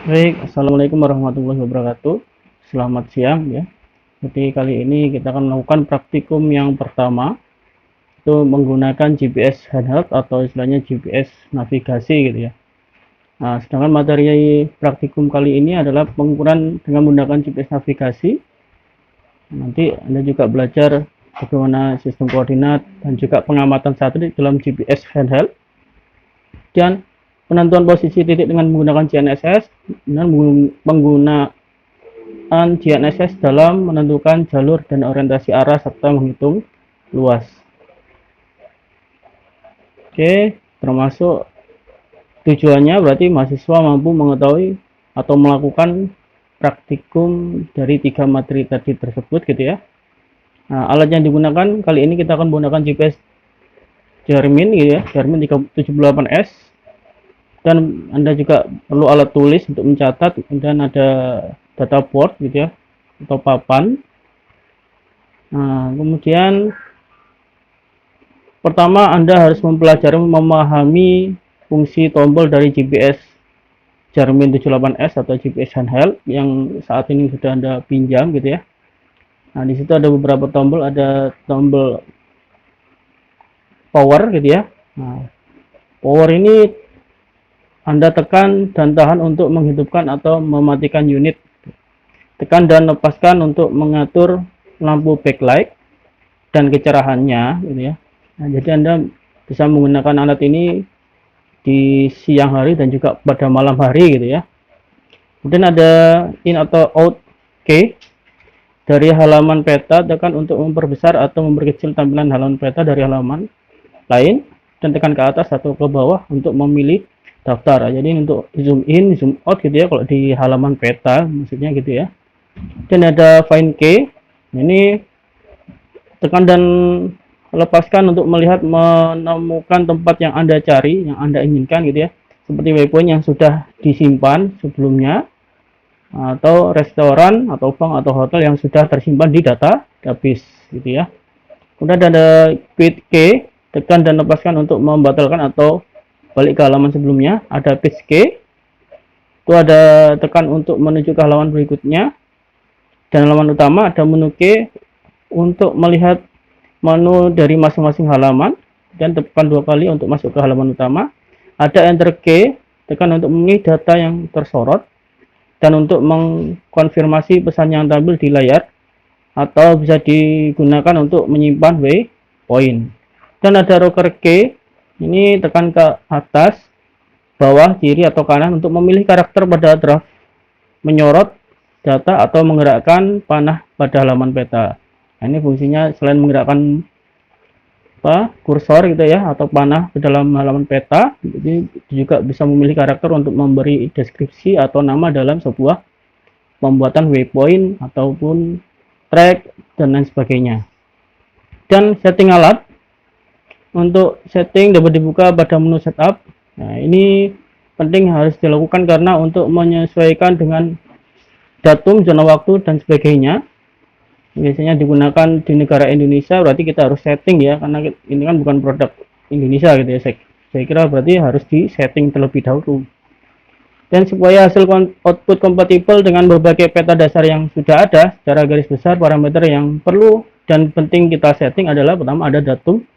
Baik, assalamualaikum warahmatullahi wabarakatuh. Selamat siang ya. Jadi kali ini kita akan melakukan praktikum yang pertama, itu menggunakan GPS handheld atau istilahnya GPS navigasi gitu ya. Nah, sedangkan materi praktikum kali ini adalah pengukuran dengan menggunakan GPS navigasi. Nanti Anda juga belajar bagaimana sistem koordinat dan juga pengamatan satelit dalam GPS handheld dan penentuan posisi titik dengan menggunakan GNSS dan menggunakan GNSS dalam menentukan jalur dan orientasi arah serta menghitung luas. Oke, termasuk tujuannya berarti mahasiswa mampu mengetahui atau melakukan praktikum dari 3 materi tadi tersebut gitu ya. Nah, alat yang digunakan kali ini kita akan menggunakan GPS Garmin gitu ya, Garmin 378S, dan Anda juga perlu alat tulis untuk mencatat, dan ada data board gitu ya atau papan. Nah, kemudian pertama, Anda harus mempelajari memahami fungsi tombol dari GPS Garmin 78S atau GPS handheld yang saat ini sudah Anda pinjam gitu ya. Nah, di situ ada beberapa tombol, ada tombol power gitu ya. Nah, power ini Anda tekan dan tahan untuk menghidupkan atau mematikan unit. Tekan dan lepaskan untuk mengatur lampu backlight dan kecerahannya gitu ya. Nah, jadi Anda bisa menggunakan alat ini di siang hari dan juga pada malam hari gitu ya. Kemudian ada in atau out key dari halaman peta, tekan untuk memperbesar atau memperkecil tampilan halaman peta dari halaman lain dan tekan ke atas atau ke bawah untuk memilih daftar. Jadi untuk zoom in, zoom out gitu ya kalau di halaman peta maksudnya gitu ya. Dan ada find key. Ini tekan dan lepaskan untuk melihat menemukan tempat yang Anda cari, yang Anda inginkan gitu ya. Seperti waypoint yang sudah disimpan sebelumnya, atau restoran atau bank atau hotel yang sudah tersimpan di database gitu ya. Kemudian ada quit key, tekan dan lepaskan untuk membatalkan atau balik ke halaman sebelumnya. Ada page key, itu ada tekan untuk menuju ke halaman berikutnya. Dan halaman utama ada menu key untuk melihat menu dari masing-masing halaman dan tekan 2 kali untuk masuk ke halaman utama. Ada enter key, tekan untuk memilih data yang tersorot dan untuk mengkonfirmasi pesan yang tampil di layar, atau bisa digunakan untuk menyimpan waypoint. Dan ada rocker key, ini tekan ke atas, bawah, kiri atau kanan untuk memilih karakter pada draft, menyorot data atau menggerakkan panah pada halaman peta. Nah, ini fungsinya selain menggerakkan kursor gitu ya atau panah ke dalam halaman peta, jadi juga bisa memilih karakter untuk memberi deskripsi atau nama dalam sebuah pembuatan waypoint ataupun track dan lain sebagainya. Dan setting alat, untuk setting dapat dibuka pada menu setup. Nah, ini penting harus dilakukan karena untuk menyesuaikan dengan datum, zona waktu dan sebagainya. Biasanya digunakan di negara Indonesia, berarti kita harus setting ya, karena ini kan bukan produk Indonesia gitu ya. Saya kira berarti harus di setting terlebih dahulu. Dan supaya hasil output kompatibel dengan berbagai peta dasar yang sudah ada, secara garis besar parameter yang perlu dan penting kita setting adalah pertama ada datum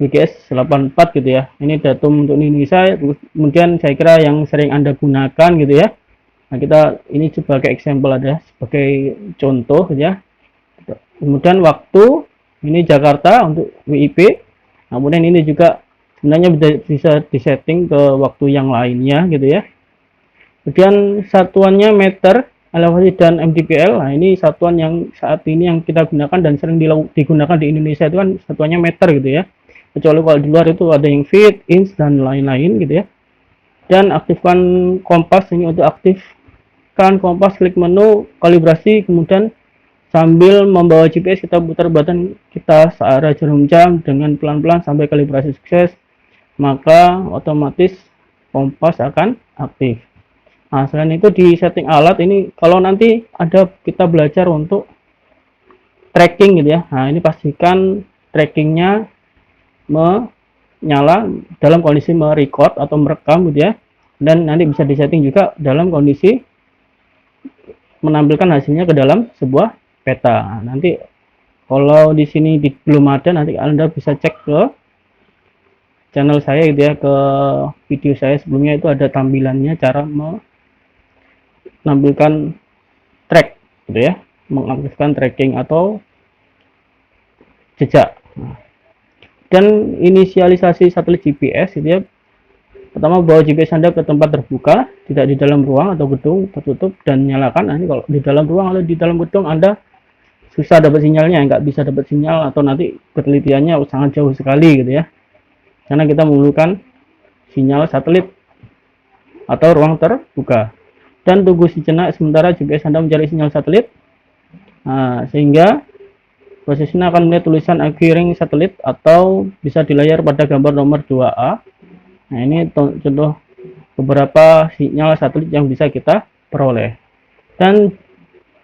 WGS 84 gitu ya. Ini datum untuk Indonesia, kemudian saya kira yang sering Anda gunakan gitu ya. Nah, kita ini sebagai example ada sebagai contoh ya. Kemudian waktu ini Jakarta untuk WIB. Nah, kemudian ini juga sebenarnya bisa disetting ke waktu yang lainnya gitu ya. Kemudian satuannya meter, elevasi dan mdpl. Nah, ini satuan yang saat ini yang kita gunakan dan sering digunakan di Indonesia itu kan satuannya meter gitu ya. Kecuali kalau di luar itu ada yang feet, inch dan lain-lain gitu ya. Dan aktifkan kompas, ini untuk aktifkan kompas, klik menu kalibrasi, kemudian sambil membawa GPS kita putar button kita searah jarum jam dengan pelan-pelan sampai kalibrasi sukses, maka otomatis kompas akan aktif. Nah, selain itu di setting alat ini kalau nanti ada kita belajar untuk tracking gitu ya. Nah, ini pastikan trackingnya menyala dalam kondisi merecord atau merekam gitu ya. dan nanti bisa disetting juga dalam kondisi menampilkan hasilnya ke dalam sebuah peta. Nanti kalau di sini belum ada, nanti Anda bisa cek ke channel saya gitu ya, ke video saya sebelumnya itu ada tampilannya cara menampilkan track gitu ya, mengaktifkan tracking atau jejak. Dan inisialisasi satelit GPS gitu ya. Pertama, bawa GPS Anda ke tempat terbuka, tidak di dalam ruang atau gedung tertutup, dan nyalakan. Nah, ini kalau di dalam ruang atau di dalam gedung Anda susah dapat sinyalnya, nggak bisa dapat sinyal, atau nanti ketelitiannya sangat jauh sekali gitu ya, karena kita memerlukan sinyal satelit atau ruang terbuka. Dan tunggu sejenak sementara GPS Anda mencari sinyal satelit. Nah, sehingga prosesnya akan melihat tulisan acquiring satelit atau bisa di layar pada gambar nomor 2A. Nah, ini contoh beberapa sinyal satelit yang bisa kita peroleh. Dan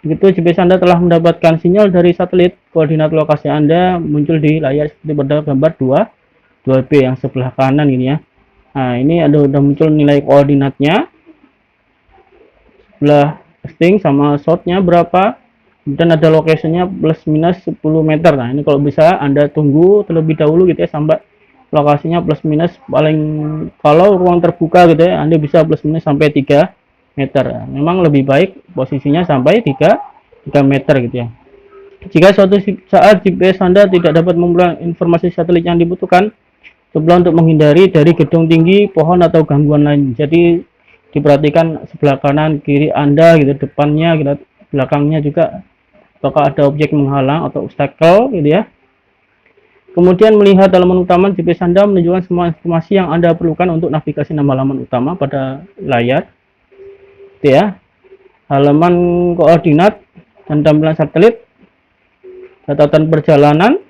begitu GPS Anda telah mendapatkan sinyal dari satelit, koordinat lokasi Anda muncul di layar seperti pada gambar 2B yang sebelah kanan ini ya. Nah, ini udah muncul nilai koordinatnya, sebelah casting sama shotnya berapa, dan ada location-nya plus minus 10 meter. Nah, ini kalau bisa Anda tunggu terlebih dahulu gitu ya, sampai lokasinya plus minus, paling kalau ruang terbuka gitu ya, Anda bisa plus minus sampai 3 meter. Memang lebih baik posisinya sampai 3 meter gitu ya. Jika suatu saat GPS Anda tidak dapat memperoleh informasi satelit yang dibutuhkan, coba untuk menghindari dari gedung tinggi, pohon atau gangguan lain. Jadi diperhatikan sebelah kanan kiri Anda gitu, depannya gitu, belakangnya juga apakah ada objek menghalang atau obstacle gitu ya. Kemudian melihat halaman utama, GPS Anda menunjukkan semua informasi yang Anda perlukan untuk navigasi nama halaman utama pada layar. Itu ya. Halaman koordinat dan tampilan satelit, catatan perjalanan,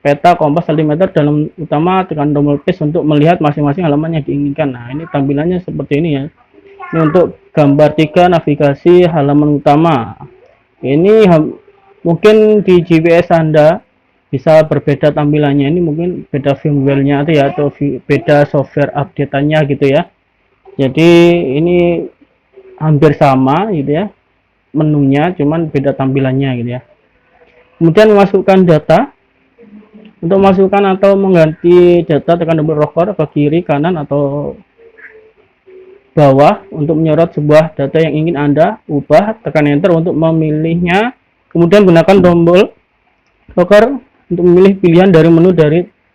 peta, kompas, altimeter, dalam utama, tekan tombol paste untuk melihat masing-masing halaman yang diinginkan. Nah, ini tampilannya seperti ini ya. Ini untuk gambar 3 navigasi halaman utama. Ini mungkin di GPS Anda bisa berbeda tampilannya, ini mungkin beda firmware-nya ya, atau beda software update-nya gitu ya. Jadi ini hampir sama gitu ya, menunya cuman beda tampilannya gitu ya. Kemudian memasukkan data. Untuk masukkan atau mengganti data, tekan tombol rocker ke kiri, kanan, atau bawah untuk menyorot sebuah data yang ingin Anda ubah, tekan enter untuk memilihnya. Kemudian gunakan tombol rocker untuk memilih pilihan dari menu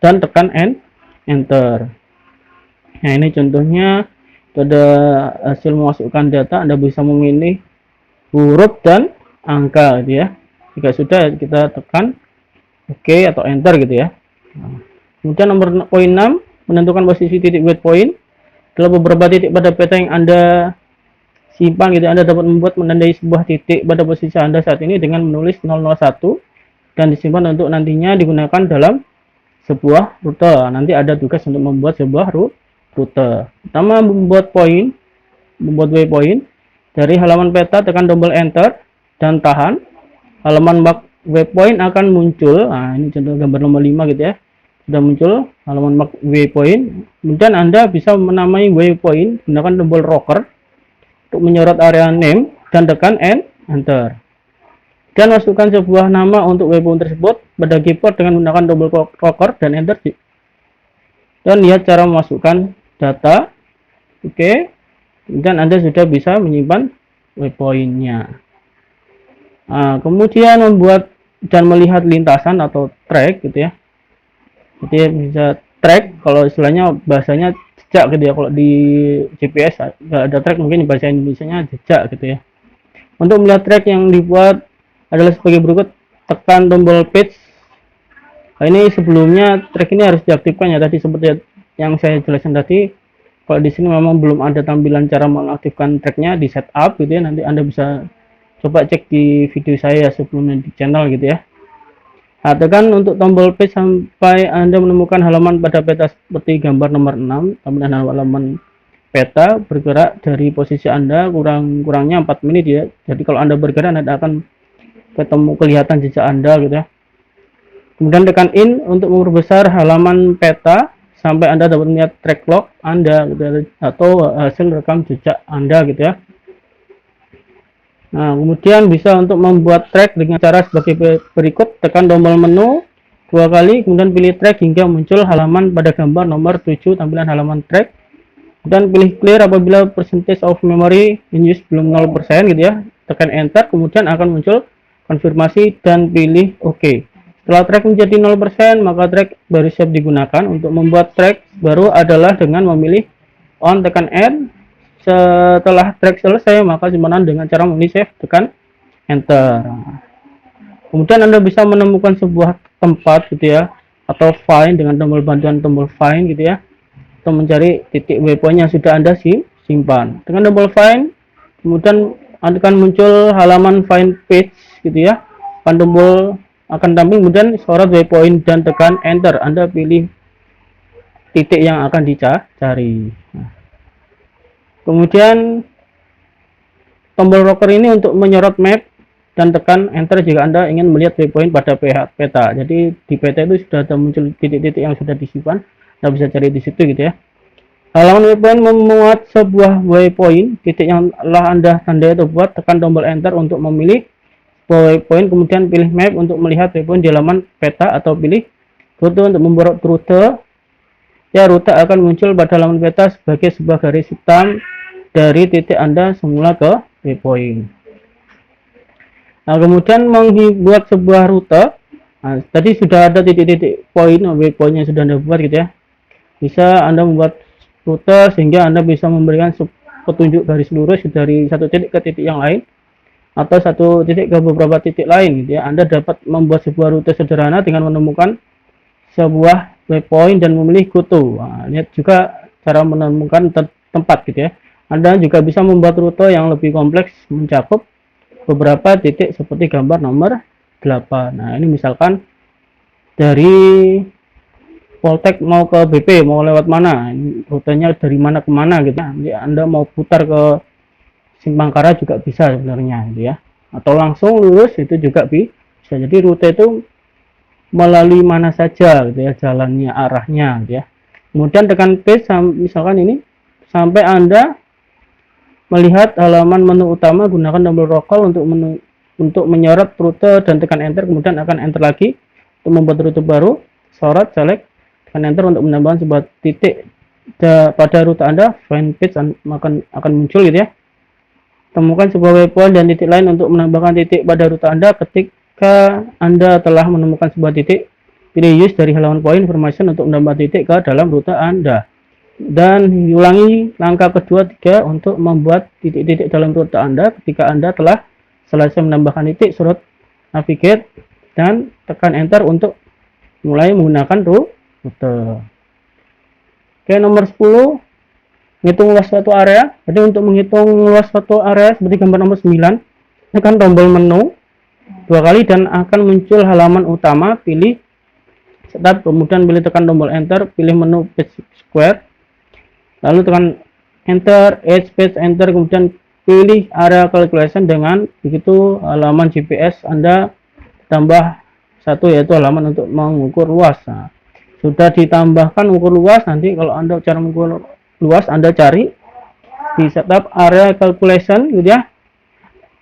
dan tekan enter. Nah, ini contohnya pada hasil memasukkan data. Anda bisa memilih huruf dan angka gitu ya. Jika sudah, kita tekan OK atau enter gitu ya. Kemudian nomor poin 6, menentukan posisi titik waypoint. Dalam beberapa titik pada peta yang Anda simpan gitu, Anda dapat menandai sebuah titik pada posisi Anda saat ini dengan menulis 001 dan disimpan untuk nantinya digunakan dalam sebuah rute. Nanti ada tugas untuk membuat sebuah rute. Pertama, membuat waypoint. Dari halaman peta, tekan tombol enter dan tahan. Halaman mark waypoint akan muncul. Nah, ini contoh gambar nomor 5 gitu ya. Sudah muncul halaman mark waypoint. Kemudian Anda bisa menamai waypoint menggunakan tombol rocker untuk menyorot area name dan tekan enter. Dan masukkan sebuah nama untuk waypoint tersebut pada keyboard dengan menggunakan tombol rocker dan enter. Dan lihat cara memasukkan data. Oke. Dan Anda sudah bisa menyimpan waypointnya. Nah, kemudian membuat dan melihat lintasan atau track gitu ya. Jadi bisa track, kalau istilahnya bahasanya jejak gitu ya. Kalau di GPS nggak ada track, mungkin bahasa Indonesianya jejak gitu ya. Untuk melihat track yang dibuat adalah sebagai berikut. Tekan tombol page. Nah, ini sebelumnya track ini harus diaktifkan ya, tadi seperti yang saya jelaskan tadi. Kalau di sini memang belum ada tampilan cara mengaktifkan tracknya di setup gitu ya. Nanti Anda bisa coba cek di video saya sebelumnya di channel gitu ya. Nah, tekan untuk tombol page sampai Anda menemukan halaman pada peta seperti gambar nomor 6. Tampilan halaman peta bergerak dari posisi Anda kurang-kurangnya 4 menit ya. Jadi kalau Anda bergerak, Anda akan kelihatan jejak Anda gitu ya. Kemudian tekan in untuk memperbesar halaman peta sampai Anda dapat melihat track log Anda gitu, atau hasil rekam jejak Anda gitu ya. Nah, kemudian bisa untuk membuat track dengan cara sebagai berikut. Tekan tombol menu 2 kali, kemudian pilih track hingga muncul halaman pada gambar nomor 7 tampilan halaman track. Dan pilih clear apabila percentage of memory in use belum 0% gitu ya. Tekan enter, kemudian akan muncul konfirmasi dan pilih OK. Setelah track menjadi 0%, maka track baru siap digunakan. Untuk membuat track baru adalah dengan memilih on, tekan add. Setelah track selesai, maka simpanan dengan cara memilih save, tekan enter. Kemudian Anda bisa menemukan sebuah tempat gitu ya, atau find dengan tombol bantuan tombol find gitu ya, atau mencari titik waypoint yang sudah Anda simpan. Dengan tombol find, kemudian akan muncul halaman find page gitu ya. Tombol akan tampil, kemudian sorot waypoint dan tekan enter. Anda pilih titik yang akan dicari. Kemudian tombol rocker ini untuk menyorot map dan tekan enter jika Anda ingin melihat waypoint pada peta. Jadi di peta itu sudah ada muncul titik-titik yang sudah disimpan. Anda bisa cari di situ gitu ya. Halaman waypoint memuat sebuah waypoint, titik yang telah Anda tandai atau buat. Tekan tombol enter untuk memilih sebuah waypoint, kemudian pilih map untuk melihat waypoint di halaman peta, atau pilih rute untuk membuat rute. Ya, rute akan muncul pada halaman peta sebagai sebuah garis hitam dari titik Anda semula ke waypoint. Nah, kemudian membuat sebuah rute. Nah, tadi sudah ada titik-titik poin waypoint yang sudah Anda buat gitu ya. Bisa Anda membuat rute sehingga Anda bisa memberikan petunjuk garis lurus dari satu titik ke titik yang lain, atau satu titik ke beberapa titik lain gitu ya. Anda dapat membuat sebuah rute sederhana dengan menemukan sebuah waypoint dan memilih go to. Nah, lihat juga cara menemukan tempat gitu ya. Anda juga bisa membuat rute yang lebih kompleks mencakup beberapa titik seperti gambar nomor 8. Nah, ini misalkan dari Poltek mau ke BP, mau lewat mana, rutenya dari mana ke mana gitu ya. Jadi Anda mau putar ke Simpangkara juga bisa sebenarnya gitu ya. Atau langsung lurus itu juga bisa. Jadi rute itu melalui mana saja gitu ya, jalannya, arahnya gitu ya. Kemudian tekan paste, misalkan ini sampai Anda melihat halaman menu utama, gunakan tombol rocker untuk menyorot rute dan tekan enter, kemudian akan enter lagi untuk membuat rute baru. Sorot, select, tekan enter untuk menambahkan sebuah titik pada rute Anda. Find page akan muncul gitu ya. Temukan sebuah waypoint dan titik lain untuk menambahkan titik pada rute Anda. Ketika Anda telah menemukan sebuah titik, pilih use dari halaman point information untuk menambah titik ke dalam rute Anda. Dan ulangi langkah kedua 3 untuk membuat titik-titik dalam rute Anda. Ketika Anda telah selesai menambahkan titik, surut navigate dan tekan enter untuk mulai menggunakan rute. Oke, nomor 10, menghitung luas suatu area. Jadi untuk menghitung luas suatu area seperti gambar nomor 9, tekan tombol menu 2 kali dan akan muncul halaman utama. Pilih start, kemudian pilih tekan tombol enter, pilih menu page square, lalu tekan enter, edge page enter, kemudian pilih area calculation. Dengan begitu halaman GPS Anda tambah satu, yaitu halaman untuk mengukur luas. Nah, sudah ditambahkan ukur luas. Nanti kalau Anda cara mengukur luas, Anda cari di setup area calculation gitu ya,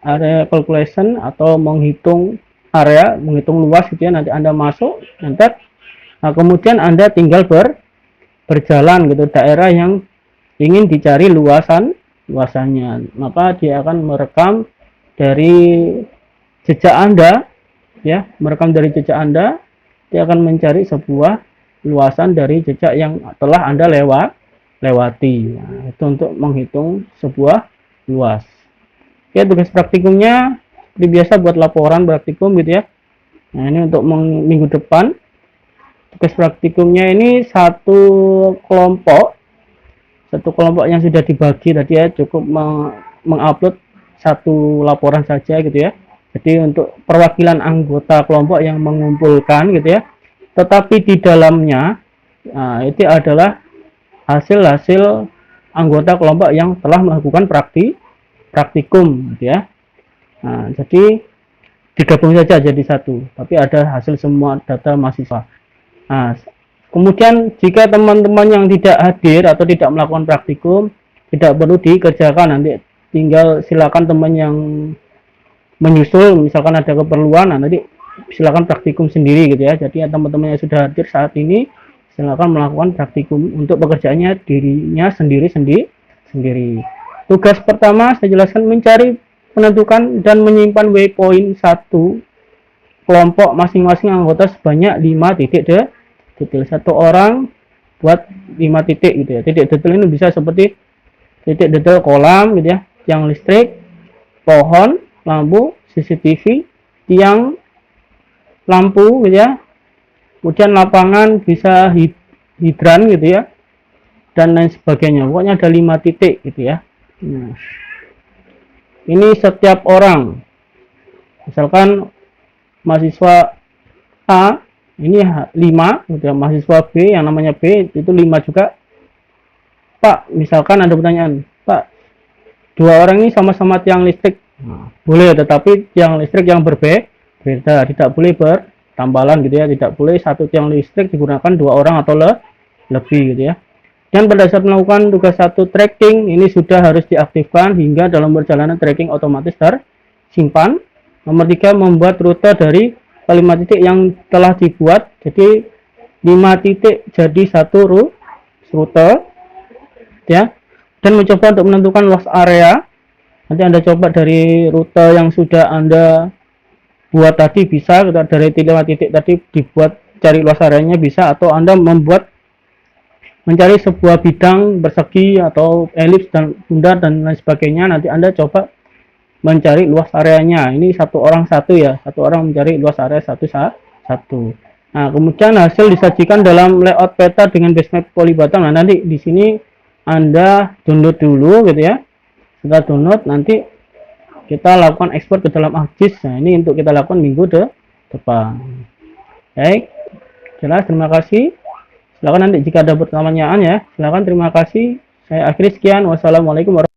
area calculation atau menghitung area, menghitung luas gitu ya. Nanti Anda masuk enter. Nah, kemudian Anda tinggal berjalan gitu daerah yang ingin dicari luasannya, maka dia akan merekam dari jejak Anda ya, merekam dari jejak Anda. Dia akan mencari sebuah luasan dari jejak yang telah Anda lewati. Nah, itu untuk menghitung sebuah luas. Oke, tugas praktikumnya seperti biasa buat laporan praktikum gitu ya. Nah, ini untuk minggu depan. Tugas praktikumnya ini satu kelompok yang sudah dibagi tadi ya, cukup mengupload satu laporan saja gitu ya. Jadi untuk perwakilan anggota kelompok yang mengumpulkan gitu ya, tetapi di dalamnya itu adalah hasil-hasil anggota kelompok yang telah melakukan praktikum gitu ya. Nah, jadi digabung saja jadi satu, tapi ada hasil semua data mahasiswa. Nah, Kemudian jika teman-teman yang tidak hadir atau tidak melakukan praktikum, tidak perlu dikerjakan, nanti tinggal silakan teman yang menyusul, misalkan ada keperluan, nah nanti silakan praktikum sendiri gitu ya. Jadi teman-teman yang sudah hadir saat ini silakan melakukan praktikum untuk pekerjaannya dirinya sendiri. Tugas pertama saya jelaskan, mencari, menentukan dan menyimpan waypoint satu kelompok masing-masing anggota sebanyak 5 titik detail. Satu orang buat 5 titik gitu ya. Titik detail ini bisa seperti titik detail kolam gitu ya, tiang listrik, pohon, lampu, CCTV, tiang lampu gitu ya. Kemudian lapangan bisa hidran gitu ya, dan lain sebagainya. Pokoknya ada 5 titik gitu ya. Nah, ini setiap orang, misalkan mahasiswa A ini 5 gitu ya, mahasiswa B yang namanya B itu 5 juga. Pak, misalkan ada pertanyaan, Pak, 2 orang ini sama-sama tiang listrik, nah, boleh, tetapi tiang listrik yang berbeda, tidak boleh bertambalan gitu ya, tidak boleh satu tiang listrik digunakan 2 orang atau lebih gitu ya. Dan pada saat melakukan tugas 1 tracking, ini sudah harus diaktifkan hingga dalam perjalanan tracking otomatis tersimpan. Nomor 3, membuat rute dari kelima titik yang telah dibuat, jadi 5 titik jadi 1 rute ya. Dan mencoba untuk menentukan luas area. Nanti Anda coba dari rute yang sudah Anda buat tadi bisa, dari 5 titik tadi dibuat, cari luas areanya bisa, atau Anda mencari sebuah bidang persegi atau elips dan bundar dan lain sebagainya. Nanti Anda coba mencari luas areanya. Ini satu orang satu ya, satu orang mencari luas area satu. Nah, kemudian hasil disajikan dalam layout peta dengan basemap Polybottom. Nah, nanti di sini Anda download dulu gitu ya. Setelah download, nanti kita lakukan ekspor ke dalam ArcGIS. Nah, ini untuk kita lakukan minggu depan. Baik, jelas, terima kasih. Silakan nanti jika ada pertanyaan ya, silakan. Terima kasih. Saya akhiri, sekian. Wassalamualaikum warahmatullahi wabarakatuh.